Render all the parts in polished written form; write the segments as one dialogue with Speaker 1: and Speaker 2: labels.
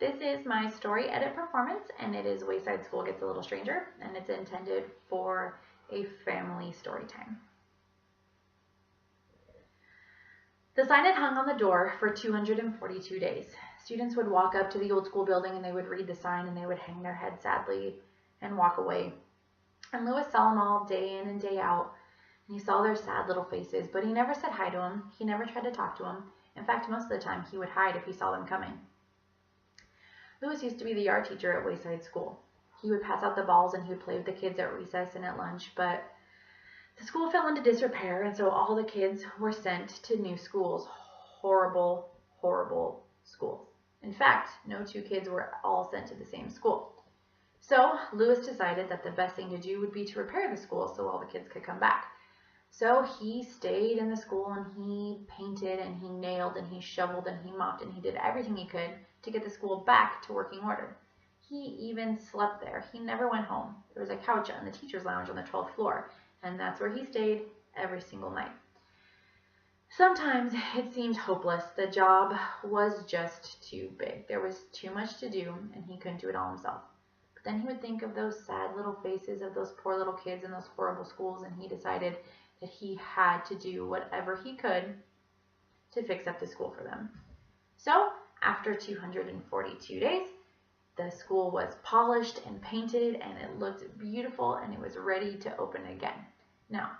Speaker 1: This is my story edit performance, and it is Wayside School Gets a Little Stranger, and it's intended for a family story time. The sign had hung on the door for 242 days. Students would walk up to the old school building and they would read the sign and they would hang their heads sadly and walk away. And Lewis saw them all day in and day out, and he saw their sad little faces, but he never said hi to them. He never tried to talk to them. In fact, most of the time he would hide if he saw them coming. Lewis used to be the art teacher at Wayside School. He would pass out the balls and he would play with the kids at recess and at lunch, but the school fell into disrepair, and so all the kids were sent to new schools. Horrible, horrible schools. In fact, no two kids were all sent to the same school. So Lewis decided that the best thing to do would be to repair the school so all the kids could come back. So he stayed in the school and he painted and he nailed and he shoveled and he mopped and he did everything he could to get the school back to working order. He even slept there. He never went home. There was a couch in the teacher's lounge on the 12th floor, and that's where he stayed every single night. Sometimes it seemed hopeless. The job was just too big. There was too much to do and he couldn't do it all himself. But then he would think of those sad little faces of those poor little kids in those horrible schools, and he decided that he had to do whatever he could to fix up the school for them. So after 242 days, the school was polished and painted and it looked beautiful and it was ready to open again. Now,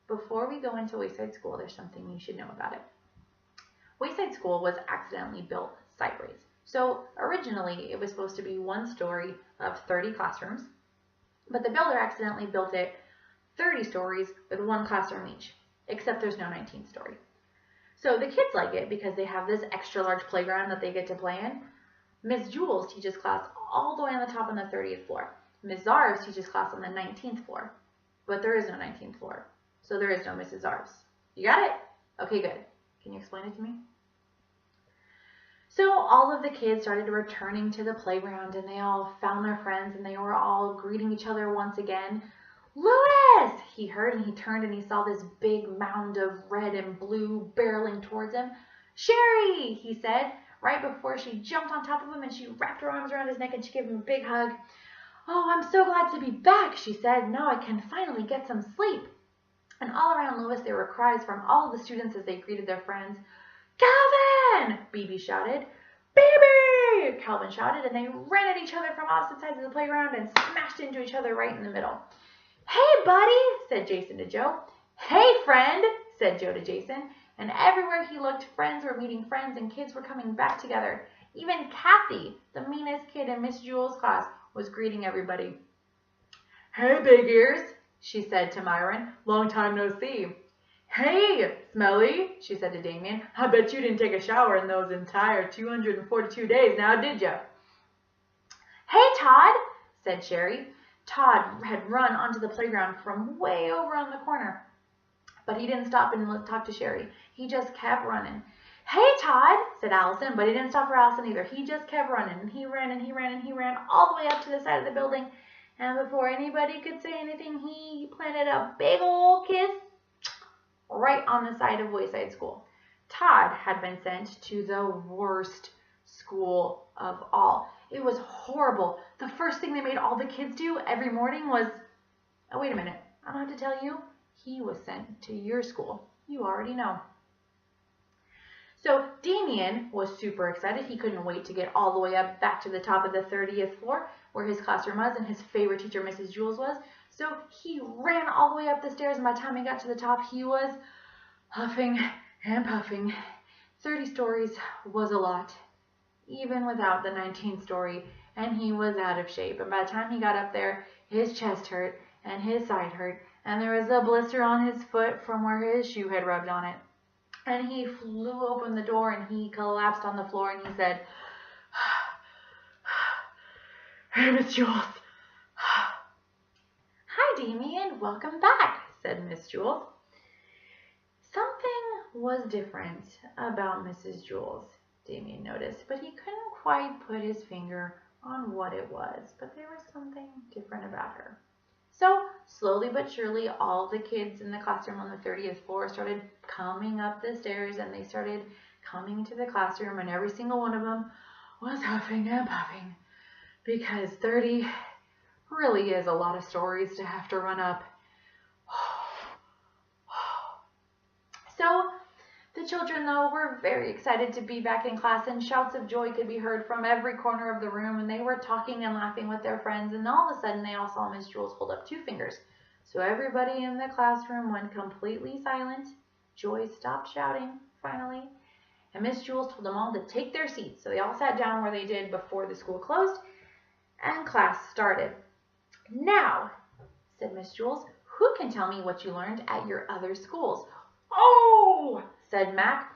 Speaker 1: before we go into Wayside School, there's something you should know about it. Wayside School was accidentally built sideways. So originally it was supposed to be one story of 30 classrooms, but the builder accidentally built it 30 stories with one classroom each, except there's no 19th story. So the kids like it because they have this extra large playground that they get to play in. Miss Jules teaches class all the way on the top on the 30th floor. Miss Zarves teaches class on the 19th floor, but there is no 19th floor, so there is no Mrs. Zarves. You got it? Okay, good. Can you explain it to me? So all of the kids started returning to the playground and they all found their friends and they were all greeting each other once again. Lewis! He heard, and he turned and he saw this big mound of red and blue barreling towards him. Sherry, he said, right before she jumped on top of him and she wrapped her arms around his neck and she gave him a big hug. Oh, I'm so glad to be back, she said. Now I can finally get some sleep. And all around Lewis there were cries from all of the students as they greeted their friends. Calvin! Bibi shouted. Bibi! Calvin shouted, and they ran at each other from opposite sides of the playground and smashed into each other right in the middle. Hey, buddy, said Jason to Joe. Hey, friend, said Joe to Jason. And everywhere he looked, friends were meeting friends and kids were coming back together. Even Kathy, the meanest kid in Miss Jules' class, was greeting everybody. Hey, big ears, she said to Myron. Long time no see. Hey, Smelly, she said to Damien. I bet you didn't take a shower in those entire 242 days now, did you? Hey, Todd, said Sherry. Todd had run onto the playground from way over on the corner, but he didn't stop and talk to Sherry. He just kept running. Hey, Todd, said Allison, but he didn't stop for Allison either. He just kept running, and he ran and he ran and he ran all the way up to the side of the building, and before anybody could say anything, he planted a big old kiss right on the side of Wayside School. Todd had been sent to the worst school of all. It was horrible. The first thing they made all the kids do every morning was, oh, wait a minute, I don't have to tell you, he was sent to your school. You already know. So Damien was super excited. He couldn't wait to get all the way up back to the top of the 30th floor where his classroom was and his favorite teacher, Mrs. Jules, was. So he ran all the way up the stairs, and by the time he got to the top, he was huffing and puffing. 30 stories was a lot, even without the 19th story, and he was out of shape. And by the time he got up there, his chest hurt and his side hurt, and there was a blister on his foot from where his shoe had rubbed on it. And he flew open the door and he collapsed on the floor and he said, Hey, Miss Jules. Hi, Damien. Welcome back, said Miss Jules. Something was different about Mrs. Jules, Damien noticed, but he couldn't quite put his finger on what it was, but there was something different about her. So slowly but surely, all the kids in the classroom on the 30th floor started coming up the stairs, and they started coming to the classroom, and every single one of them was huffing and puffing because 30 really is a lot of stories to have to run up. So the children, though, were very excited to be back in class, and shouts of joy could be heard from every corner of the room, and they were talking and laughing with their friends, and all of a sudden they all saw Miss Jules hold up 2 fingers. So everybody in the classroom went completely silent. Joy stopped shouting, finally, and Miss Jules told them all to take their seats. So they all sat down where they did before the school closed, and class started. Now, said Miss Jules, who can tell me what you learned at your other schools? Oh, said Mac,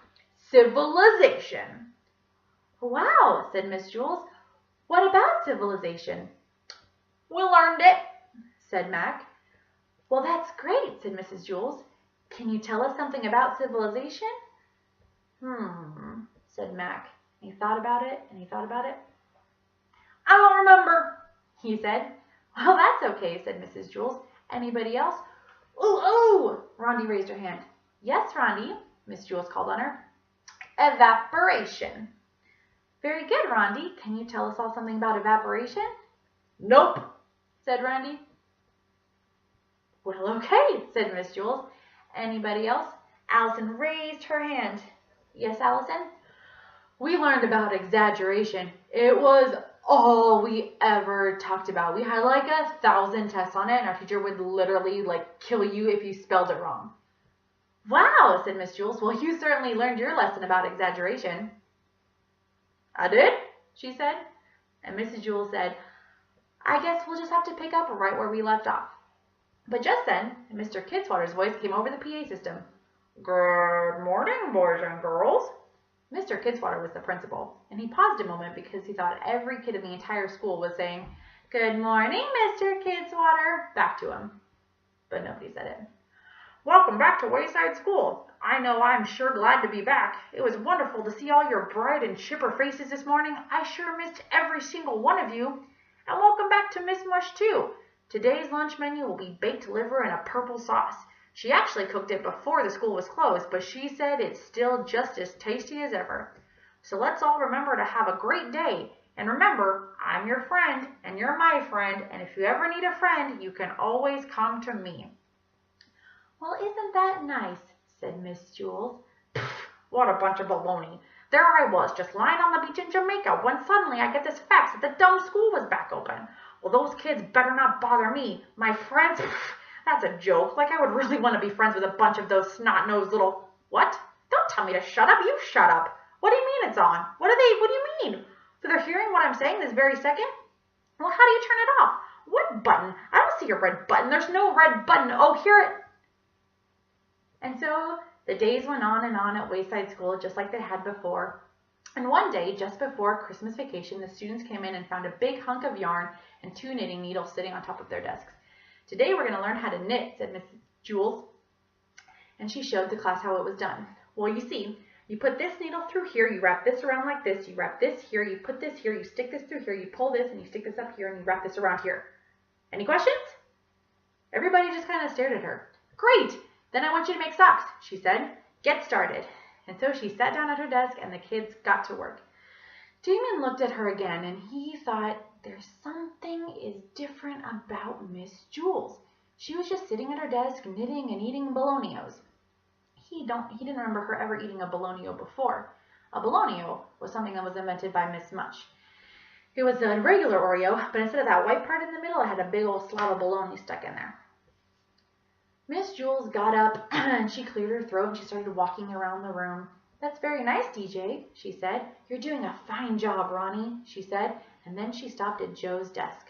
Speaker 1: civilization. Wow, said Miss Jules. What about civilization? We learned it, said Mac. Well, that's great, said Mrs. Jules. Can you tell us something about civilization? Said Mac. And he thought about it, and he thought about it. I don't remember, he said. Well, that's okay, said Mrs. Jules. Anybody else? Ooh, Rondi raised her hand. Yes, Rondi, Miss Jules called on her. Evaporation. Very good, Rondi. Can you tell us all something about evaporation? Nope, said Rondi. Well, okay, said Miss Jules. Anybody else? Allison raised her hand. Yes, Allison? We learned about exaggeration. It was all we ever talked about. We had like 1,000 tests on it, and our teacher would literally kill you if you spelled it wrong. Wow, said Miss Jules. Well, you certainly learned your lesson about exaggeration. I did, she said. And Mrs. Jules said, I guess we'll just have to pick up right where we left off. But just then, Mr. Kidswatter's voice came over the PA system. Good morning, boys and girls. Mr. Kidswatter was the principal, and he paused a moment because he thought every kid in the entire school was saying, Good morning, Mr. Kidswatter, back to him. But nobody said it. Welcome back to Wayside School. I know I'm sure glad to be back. It was wonderful to see all your bright and chipper faces this morning. I sure missed every single one of you. And welcome back to Miss Mush, too. Today's lunch menu will be baked liver in a purple sauce. She actually cooked it before the school was closed, but she said it's still just as tasty as ever. So let's all remember to have a great day. And remember, I'm your friend, and you're my friend, and if you ever need a friend, you can always come to me. Well, isn't that nice, said Miss Jules. Pfft, what a bunch of baloney. There I was, just lying on the beach in Jamaica, when suddenly I get this fax that the dumb school was back open. Well, those kids better not bother me. My friends, that's a joke. Like I would really want to be friends with a bunch of those snot-nosed little... What? Don't tell me to shut up. You shut up. What do you mean it's on? What do you mean? So they're hearing what I'm saying this very second? Well, how do you turn it off? What button? I don't see a red button. There's no red button. Oh, here it... And so the days went on and on at Wayside School just like they had before. And one day, just before Christmas vacation, the students came in and found a big hunk of yarn and 2 knitting needles sitting on top of their desks. Today we're going to learn how to knit, said Miss Jules. And she showed the class how it was done. Well, you see, you put this needle through here, you wrap this around like this, you wrap this here, you put this here, you stick this through here, you pull this, and you stick this up here, and you wrap this around here. Any questions? Everybody just kind of stared at her. Great! Then I want you to make socks, she said. Get started. And so she sat down at her desk, and the kids got to work. Damien looked at her again, and he thought, there's something is different about Miss Jules. She was just sitting at her desk, knitting and eating bolognios. He didn't remember her ever eating a bologno before. A bologno was something that was invented by Miss Mush. It was a regular Oreo, but instead of that white part in the middle, it had a big old slab of bologna stuck in there. Miss Jules got up and she cleared her throat and she started walking around the room. That's very nice, DJ, she said. You're doing a fine job, Ronnie, she said. And then she stopped at Joe's desk.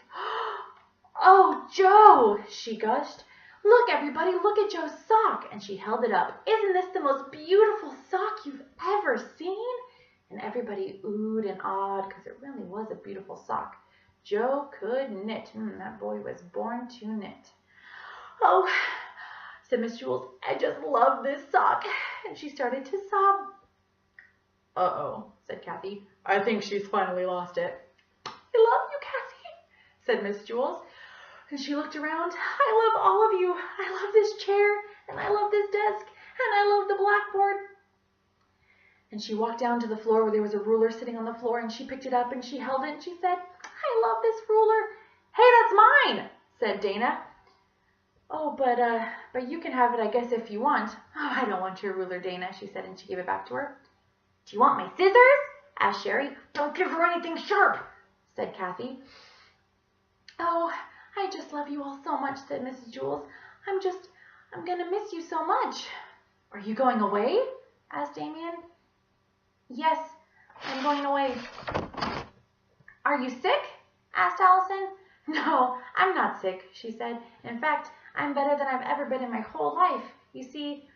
Speaker 1: Oh, Joe, she gushed. Look, everybody, look at Joe's sock. And she held it up. Isn't this the most beautiful sock you've ever seen? And everybody oohed and awed because it really was a beautiful sock. Joe could knit. That boy was born to knit. Oh, said Miss Jules, I just love this sock. And she started to sob. Uh-oh, said Kathy. I think she's finally lost it. I love you, Kathy, said Miss Jules. And she looked around. I love all of you. I love this chair, and I love this desk, and I love the blackboard. And she walked down to the floor where there was a ruler sitting on the floor, and she picked it up and she held it and she said, "I love this ruler." "Hey, that's mine," said Dana. "Oh, but you can have it, I guess, if you want." "Oh, I don't want your ruler, Dana," she said, and she gave it back to her. "Do you want my scissors?" asked Sherry. "Don't give her anything sharp," said Kathy. "Oh, I just love you all so much," said Mrs. Jules. I'm going to miss you so much." "Are you going away?" asked Damien. "Yes, I'm going away." "Are you sick?" asked Allison. "No, I'm not sick," she said. "In fact, I'm better than I've ever been in my whole life. You see,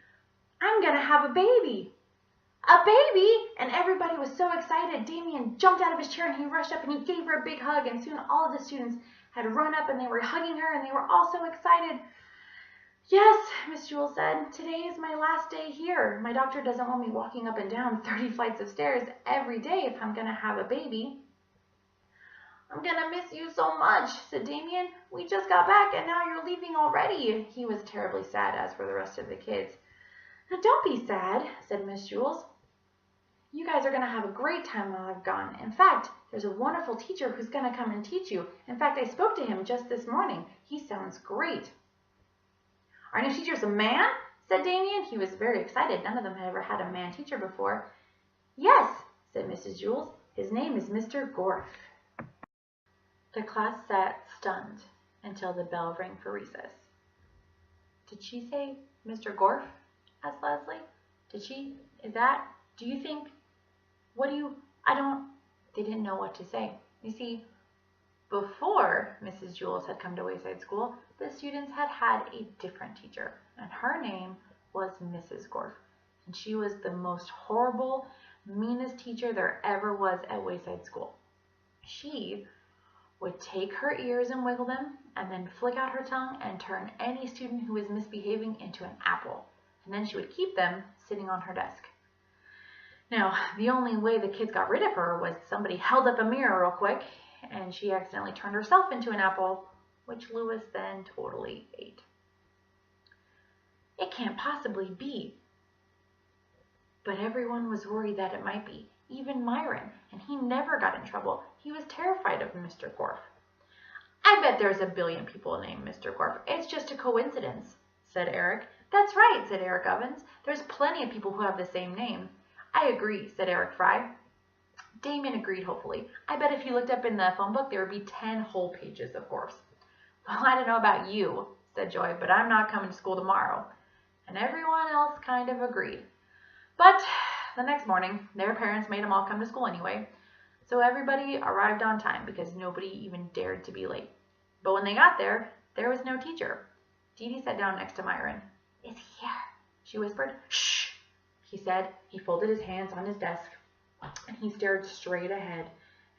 Speaker 1: I'm going to have a baby." "A baby?" And everybody was so excited. Damien jumped out of his chair and he rushed up and he gave her a big hug, and soon all of the students had run up and they were hugging her and they were all so excited. "Yes," Miss Jewell said, "today is my last day here. My doctor doesn't want me walking up and down 30 flights of stairs every day if I'm going to have a baby." "I'm going to miss you so much," said Damien. "We just got back and now you're leaving already." He was terribly sad, as were the rest of the kids. "Now don't be sad," said Miss Jules. "You guys are going to have a great time while I've gone. In fact, there's a wonderful teacher who's going to come and teach you. In fact, I spoke to him just this morning. He sounds great." "Our new teacher's a man?" said Damien. He was very excited. None of them had ever had a man teacher before. "Yes," said Mrs. Jules. "His name is Mr. Gorf." The class sat stunned until the bell rang for recess. "Did she say Mr. Gorf?" asked Leslie. "Did she? Do you think? They didn't know what to say. You see, before Mrs. Jules had come to Wayside School, the students had had a different teacher, and her name was Mrs. Gorf. And she was the most horrible, meanest teacher there ever was at Wayside School. She would take her ears and wiggle them, and then flick out her tongue and turn any student who was misbehaving into an apple. And then she would keep them sitting on her desk. Now, the only way the kids got rid of her was somebody held up a mirror real quick, and she accidentally turned herself into an apple, which Louis then totally ate. It can't possibly be. But everyone was worried that it might be, even Myron, and he never got in trouble. He was terrified of Mr. Gorf. "I bet there's a billion people named Mr. Gorf. It's just a coincidence," said Eric. "That's right," said Eric Ovens. "There's plenty of people who have the same name." "I agree," said Eric Fry. Damien agreed hopefully. "I bet if you looked up in the phone book, there would be 10 whole pages of Gorfs." "Well, I don't know about you," said Joy, "but I'm not coming to school tomorrow." And everyone else kind of agreed. But the next morning, their parents made them all come to school anyway. So everybody arrived on time because nobody even dared to be late. But when they got there, there was no teacher. Dee Dee sat down next to Myron. "It's here," she whispered. "Shh," he said. He folded his hands on his desk and he stared straight ahead.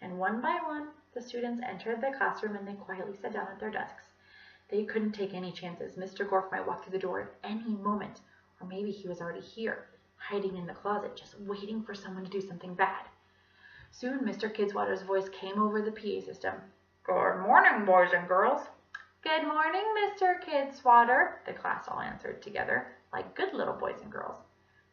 Speaker 1: And one by one, the students entered the classroom and they quietly sat down at their desks. They couldn't take any chances. Mr. Gorf might walk through the door at any moment, or maybe he was already here, hiding in the closet, just waiting for someone to do something bad. Soon Mr. Kidswatter's voice came over the PA system. "Good morning, boys and girls." "Good morning, Mr. Kidswatter," the class all answered together, like good little boys and girls.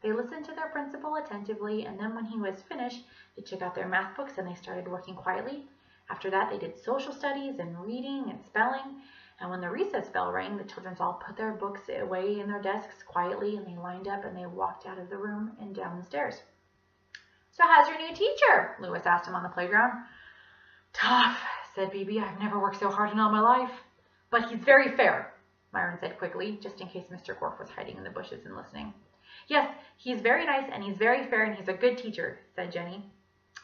Speaker 1: They listened to their principal attentively, and then when he was finished, they took out their math books and they started working quietly. After that, they did social studies and reading and spelling. And when the recess bell rang, the children all put their books away in their desks quietly, and they lined up and they walked out of the room and down the stairs. "So how's your new teacher?" Louis asked him on the playground. "Tough," said BB. "I've never worked so hard in all my life." "But he's very fair," Myron said quickly, just in case Mr. Gorf was hiding in the bushes and listening. "Yes, he's very nice and he's very fair and he's a good teacher," said Jenny.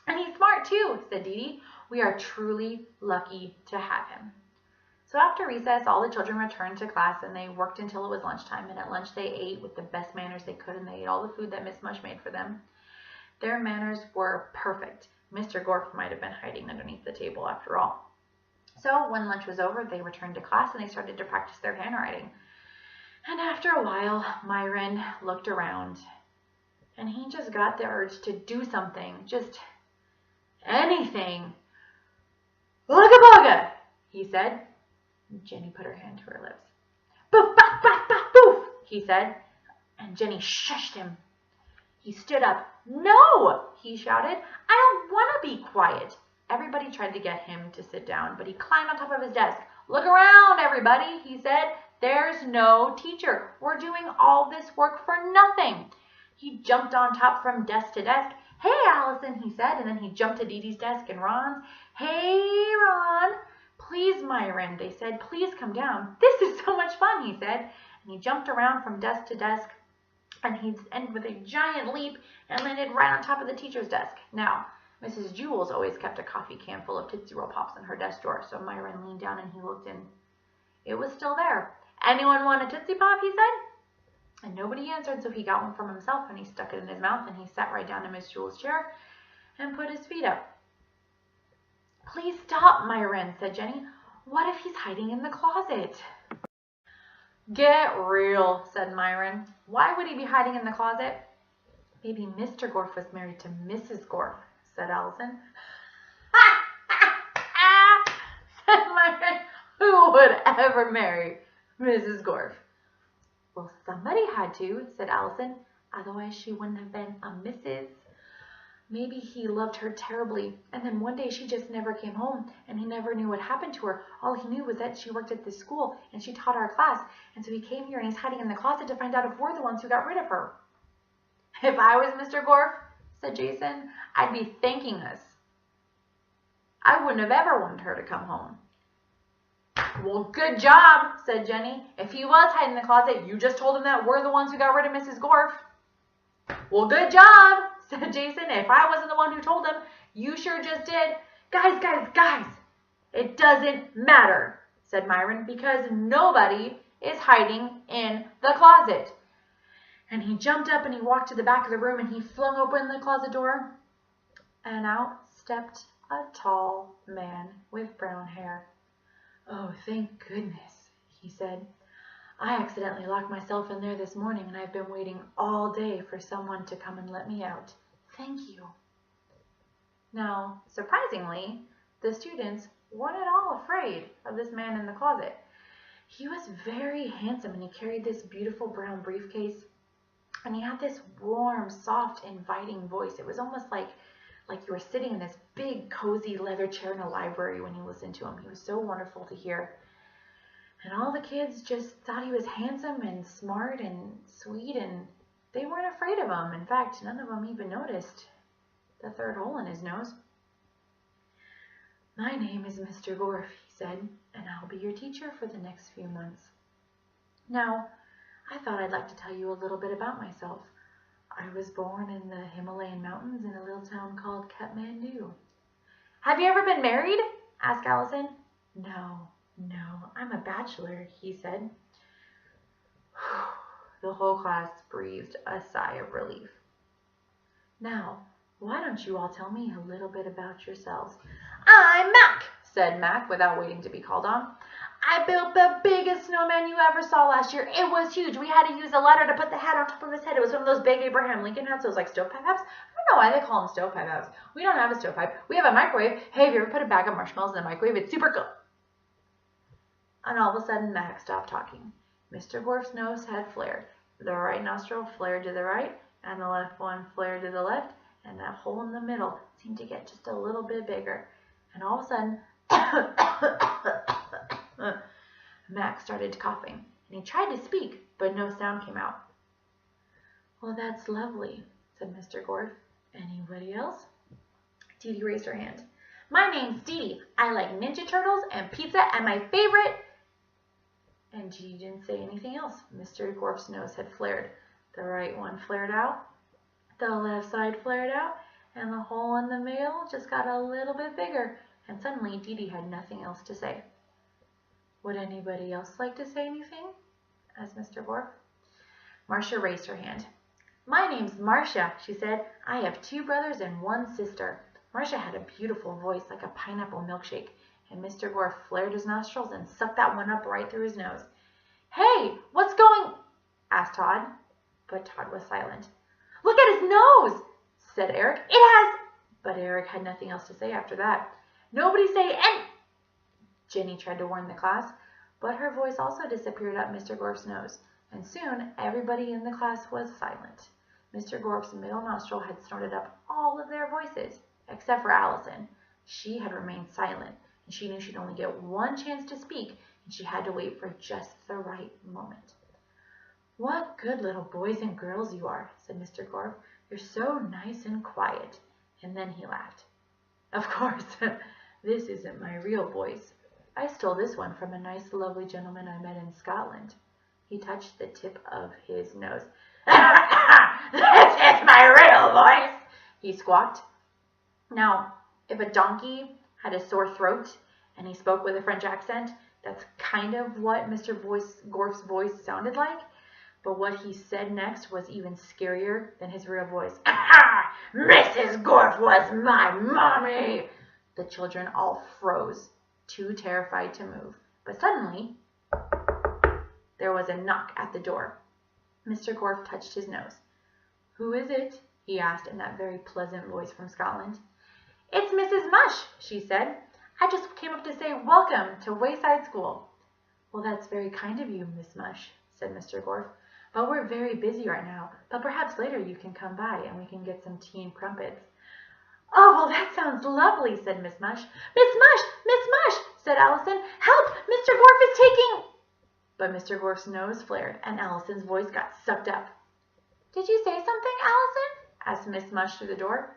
Speaker 1: "And he's smart too," said Dee Dee. "We are truly lucky to have him." So after recess, all the children returned to class and they worked until it was lunchtime. And at lunch, they ate with the best manners they could, and they ate all the food that Miss Mush made for them. Their manners were perfect. Mr. Gorf might have been hiding underneath the table after all. So when lunch was over, they returned to class and they started to practice their handwriting. And after a while, Myron looked around and he just got the urge to do something, just anything. "Ugga bugga," he said. Jenny put her hand to her lips. "Boof, baf, baf, baf, boof," he said. And Jenny shushed him. He stood up. "No!" he shouted. "I don't want to be quiet." Everybody tried to get him to sit down, but he climbed on top of his desk. "Look around, everybody," he said. "There's no teacher. We're doing all this work for nothing." He jumped on top from desk to desk. "Hey, Allison," he said, and then he jumped to Dee Dee's desk and Ron's. "Hey, Ron." "Please, Myron," they said, "please come down." "This is so much fun," he said. And he jumped around from desk to desk, and he ended with a giant leap and landed right on top of the teacher's desk. Now, Mrs. Jewls always kept a coffee can full of Tootsie Roll Pops in her desk drawer, so Myron leaned down and he looked in. It was still there. "Anyone want a Tootsie Pop?" he said. And nobody answered, so he got one from himself and he stuck it in his mouth and he sat right down in Miss Jewls' chair and put his feet up. "Please stop, Myron," said Jenny. "What if he's hiding in the closet?" "Get real," said Myron. "Why would he be hiding in the closet?" "Maybe Mr. Gorf was married to Mrs. Gorf," said Allison. said Myron. "Who would ever marry Mrs. Gorf?" "Well, somebody had to," said Allison. "Otherwise she wouldn't have been a Mrs. Maybe he loved her terribly, and then one day she just never came home, and he never knew what happened to her. All he knew was that she worked at this school, and she taught our class, and so he came here and he's hiding in the closet to find out if we're the ones who got rid of her." "If I was Mr. Gorf," said Jason, "I'd be thanking us. I wouldn't have ever wanted her to come home." "Well, good job," said Jenny. "If he was hiding in the closet, you just told him that we're the ones who got rid of Mrs. Gorf." "Well, good job," said Jason. "If I wasn't the one who told him, you sure just did." Guys, it doesn't matter," said Myron, "because nobody is hiding in the closet." And he jumped up and he walked to the back of the room and he flung open the closet door, and out stepped a tall man with brown hair. "Oh, thank goodness," he said. "I accidentally locked myself in there this morning, and I've been waiting all day for someone to come and let me out. Thank you." Now, surprisingly, the students weren't at all afraid of this man in the closet. He was very handsome, and he carried this beautiful brown briefcase, and he had this warm, soft, inviting voice. It was almost like you were sitting in this big, cozy leather chair in a library when you listened to him. He was so wonderful to hear. And all the kids just thought he was handsome and smart and sweet, and they weren't afraid of him. In fact, none of them even noticed the third hole in his nose. "My name is Mr. Gorf," he said, "and I'll be your teacher for the next few months. Now, I thought I'd like to tell you a little bit about myself. I was born in the Himalayan mountains in a little town called Kathmandu." "Have you ever been married?" asked Allison. No, I'm a bachelor," he said. The whole class breathed a sigh of relief. "Now, why don't you all tell me a little bit about yourselves?" "I'm Mac," said Mac without waiting to be called on. "I built the biggest snowman you ever saw last year. It was huge. We had to use a ladder to put the hat on top of his head. It was one of those big Abraham Lincoln hats, those like stovepipe hats. I don't know why they call them stovepipe hats. We don't have a stovepipe. We have a microwave. Hey, have you ever put a bag of marshmallows in the microwave? It's super cool." And all of a sudden, Mac stopped talking. Mr. Gorf's nose had flared. The right nostril flared to the right, and the left one flared to the left, and that hole in the middle seemed to get just a little bit bigger. And all of a sudden, Mac started coughing, and he tried to speak, but no sound came out. "Well, that's lovely," said Mr. Gorf. "Anybody else?" Dee Dee raised her hand. "My name's Dee Dee. I like Ninja Turtles and pizza, and my favorite..." And Dee Dee didn't say anything else. Mr. Gorf's nose had flared. The right one flared out, the left side flared out, and the hole in the middle just got a little bit bigger, and suddenly Dee Dee had nothing else to say. "Would anybody else like to say anything?" asked Mr. Gorf. Marcia raised her hand. "My name's Marcia," she said. "I have 2 brothers and 1 sister." Marcia had a beautiful voice like a pineapple milkshake, and Mr. Gorf flared his nostrils and sucked that one up right through his nose. "Hey, what's going..." asked Todd, but Todd was silent. "Look at his nose," said Eric. "It has..." But Eric had nothing else to say after that. "Nobody say any..." Jenny tried to warn the class, but her voice also disappeared up Mr. Gorf's nose, and soon everybody in the class was silent. Mr. Gorf's middle nostril had snorted up all of their voices, except for Allison. She had remained silent, and she knew she'd only get one chance to speak, and she had to wait for just the right moment. "What good little boys and girls you are," said Mr. Gorf. "You're so nice and quiet." And then he laughed. "Of course, this isn't my real voice. I stole this one from a nice, lovely gentleman I met in Scotland." He touched the tip of his nose. "This is my real voice," he squawked. Now, if a donkey had a sore throat and he spoke with a French accent, that's kind of what Mr. Gorf's voice sounded like. But what he said next was even scarier than his real voice. "Mrs. Gorf was my mommy." The children all froze, too terrified to move. But suddenly, there was a knock at the door. Mr. Gorf touched his nose. "Who is it?" he asked in that very pleasant voice from Scotland. "It's Mrs. Mush," she said. "I just came up to say welcome to Wayside School." "Well, that's very kind of you, Miss Mush," said Mr. Gorf. "But we're very busy right now. But perhaps later you can come by and we can get some tea and crumpets." "Oh, well, that sounds lovely," said Miss Mush. "Miss Mush! Miss Mush!" said Allison. "Help! Mr. Gorf is taking—" But Mr. Gorf's nose flared and Allison's voice got sucked up. "Did you say something, Allison?" asked Miss Mush through the door.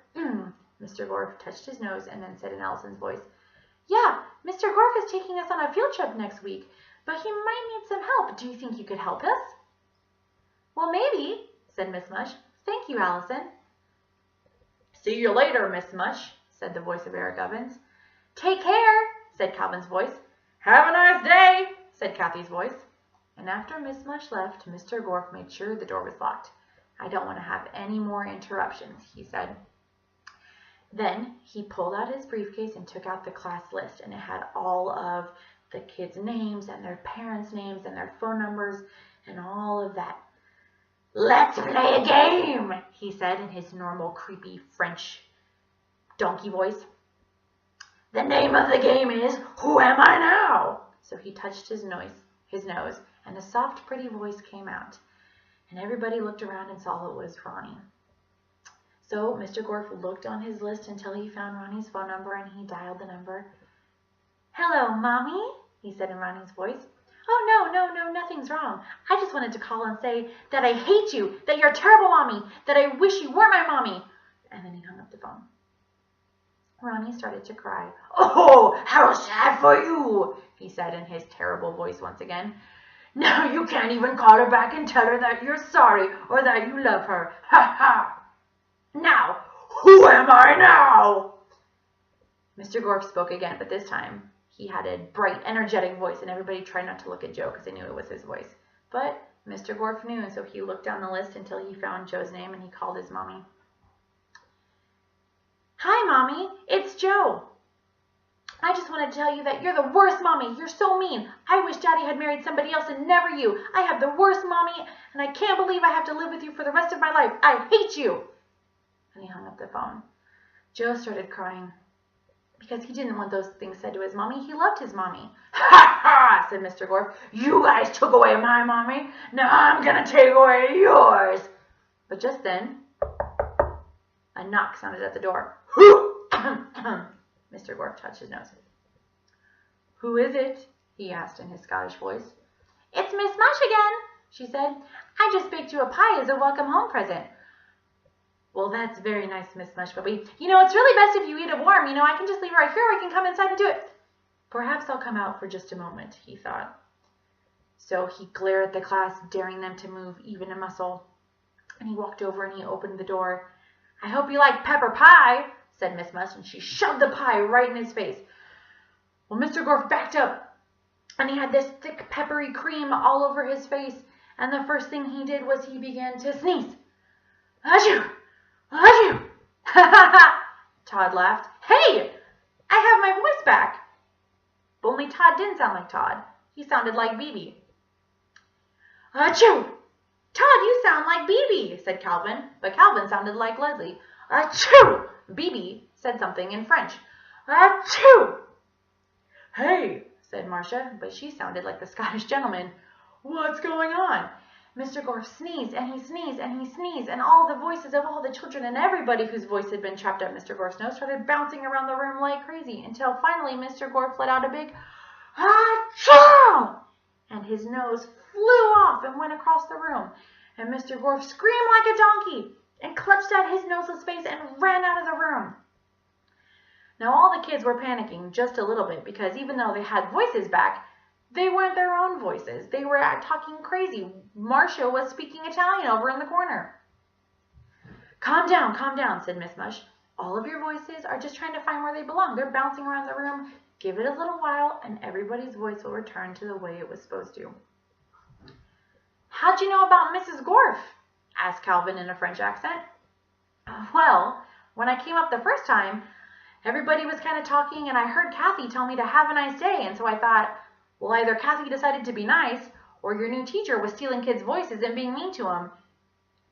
Speaker 1: Mr. Gorf touched his nose and then said in Allison's voice, "Yeah, Mr. Gorf is taking us on a field trip next week, but he might need some help. Do you think you could help us?" "Well, maybe," said Miss Mush. "Thank you, Allison." "See you later, Miss Mush," said the voice of Eric Evans. "Take care," said Calvin's voice. "Have a nice day," said Kathy's voice. And after Miss Mush left, Mr. Gorf made sure the door was locked. "I don't want to have any more interruptions," he said. Then he pulled out his briefcase and took out the class list, and it had all of the kids' names and their parents' names and their phone numbers and all of that. "Let's play a game," he said in his normal creepy French donkey voice. "The name of the game is Who Am I Now?" So he touched his nose, and a soft, pretty voice came out. And everybody looked around and saw it was Ronnie. So Mr. Gorf looked on his list until he found Ronnie's phone number, and he dialed the number. "Hello, Mommy," he said in Ronnie's voice. "Oh, no, nothing's wrong. I just wanted to call and say that I hate you, that you're a terrible mommy, that I wish you were my mommy." And then he hung up the phone. Ronnie started to cry. "Oh, how sad for you," he said in his terrible voice once again. "Now you can't even call her back and tell her that you're sorry or that you love her. Ha ha! Now, who am I now?" Mr. Gorf spoke again, but this time he had a bright, energetic voice, and everybody tried not to look at Joe because they knew it was his voice. But Mr. Gorf knew, so he looked down the list until he found Joe's name, and he called his mommy. "Hi, Mommy, it's Joe. I just want to tell you that you're the worst mommy. You're so mean. I wish Daddy had married somebody else and never you. I have the worst mommy, and I can't believe I have to live with you for the rest of my life. I hate you." And he hung up the phone. Joe started crying because he didn't want those things said to his mommy. He loved his mommy. "Ha ha," said Mr. Gorf. "You guys took away my mommy. Now I'm going to take away yours." But just then, a knock sounded at the door. Mr. Gorf touched his nose. "Who is it?" he asked in his Scottish voice. "It's Miss Mush again," she said. "I just baked you a pie as a welcome home present." "Well, that's very nice, Miss Mush, but it's really best if you eat it warm. I can just leave it right here, or I can come inside and do it." "Perhaps I'll come out for just a moment," he thought. So he glared at the class, daring them to move even a muscle. And he walked over and he opened the door. "I hope you like pepper pie," said Miss Mush, and she shoved the pie right in his face. Well, Mr. Gorf backed up, and he had this thick, peppery cream all over his face, and the first thing he did was he began to sneeze. "Achoo! Achoo!" "Ha ha ha!" Todd laughed. "Hey, I have my voice back." But only Todd didn't sound like Todd. He sounded like BB. "Achoo! Todd, you sound like BB," said Calvin, but Calvin sounded like Leslie. "Achoo!" BB said something in French. "Achoo!" "Hey," said Marcia, but she sounded like the Scottish gentleman. "What's going on?" Mr. Gorf sneezed, and he sneezed, and he sneezed, and all the voices of all the children and everybody whose voice had been trapped up Mr. Gorf's nose started bouncing around the room like crazy, until finally Mr. Gorf let out a big "Achoo!" and his nose flew off and went across the room, and Mr. Gorf screamed like a donkey and clutched at his noseless face and ran out of the room. Now all the kids were panicking just a little bit, because even though they had voices back, they weren't their own voices. They were talking crazy. Marcia was speaking Italian over in the corner. Calm down, said Miss Mush. All of your voices are just trying to find where they belong. They're bouncing around the room. Give it a little while, and everybody's voice will return to the way it was supposed to. How'd you know about Mrs. Gorf? Asked Calvin in a French accent. Well, when I came up the first time, everybody was kind of talking, and I heard Kathy tell me to have a nice day, and so I thought, well, either Kathy decided to be nice, or your new teacher was stealing kids' voices and being mean to them.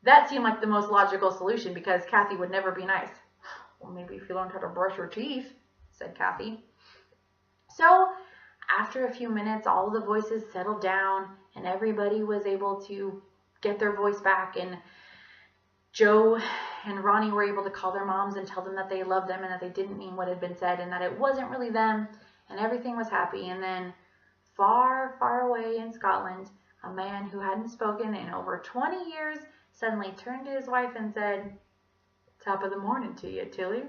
Speaker 1: That seemed like the most logical solution, because Kathy would never be nice. Well, maybe if you learned how to brush your teeth, said Kathy. So, after a few minutes, all the voices settled down, and everybody was able to get their voice back, and Joe and Ronnie were able to call their moms and tell them that they loved them and that they didn't mean what had been said and that it wasn't really them, and everything was happy. And then far, far away in Scotland, a man who hadn't spoken in over 20 years suddenly turned to his wife and said, "Top of the morning to you, Tilly."